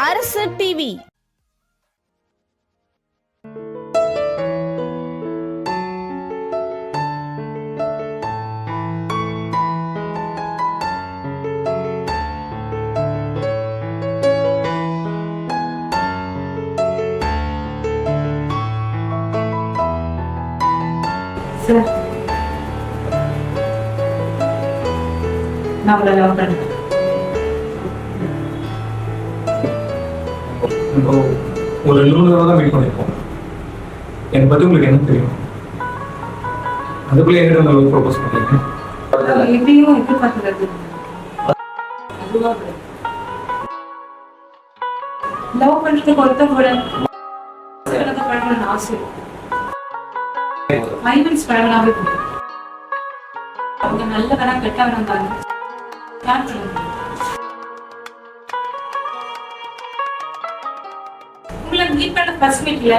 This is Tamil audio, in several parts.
அரசு டிவி. சார், நான் உங்களை லவ் பண்ணேன். ஒரு 2 தடவை தான் மீட் பண்ணியிருக்கோம். என்னை பற்றி உங்களுக்கு என்ன தெரியும்? அதுக்குள்ளே எங்கிட்ட உங்களுக்கு ப்ரோபோஸ் பண்ணியிருக்கேன். எப்படியும் எதிர்பார்க்கிறது லவ் பண்றதுக்கு ஒருத்தர் கூட பழகணும்னு ஆசை. 5 minutes பழகினாவே போதும். அவங்க நல்லவனா கெட்டவனா இருந்தாங்க. உங்களை மீட் பண்ண ஃபர்ஸ்ட் மீட்ல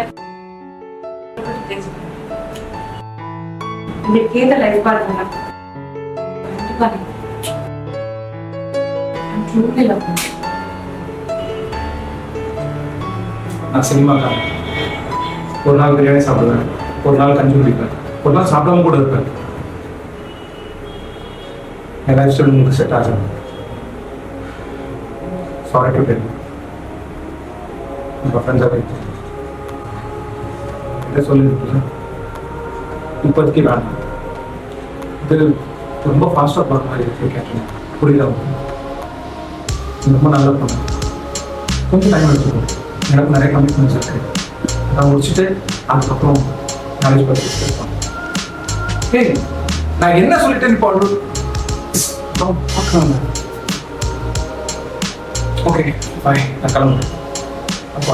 உங்களுக்கு ஏத லைஃப் பாருங்க. கண்டிப்பா ட்ரூலி லவ் பண்ணுறேன். நான் சினிமாக்காரன். ஒரு நாள் பிரியாணி சாப்பிடுவேன், ஒரு நாள் கஞ்சி குடிப்பேன், ஒரு நாள் சாப்பிடாம கூட இருப்பேன். என் லைஃப் ஸ்டைல் உங்களுக்கு செட் ஆகும். Sorry to tell. உங்கள் ஃப்ரெண்ட்ஸாக என்ன சொல்லியிருக்கீங்க? இப்போதைக்கு வேணாம். இது ரொம்ப ஃபாஸ்ட்டாக போகிற மாதிரி இருக்கு. கேட்டேன், புரியல. ரொம்ப நல்லா பண்ணேன். கொஞ்சம் டைம் எடுத்துக்கணும். எனக்கு நிறைய கமிட்மெண்ட்ஸ் இருக்கு. அதை முடிச்சுட்டு அதுக்கப்புறம் மேரேஜ் பற்றி பேசலாம். ஏய், நான் என்ன சொல்லிட்டேன் இப்போ? ஓகே பாய், நான் கிளம்புறேன். அப்போ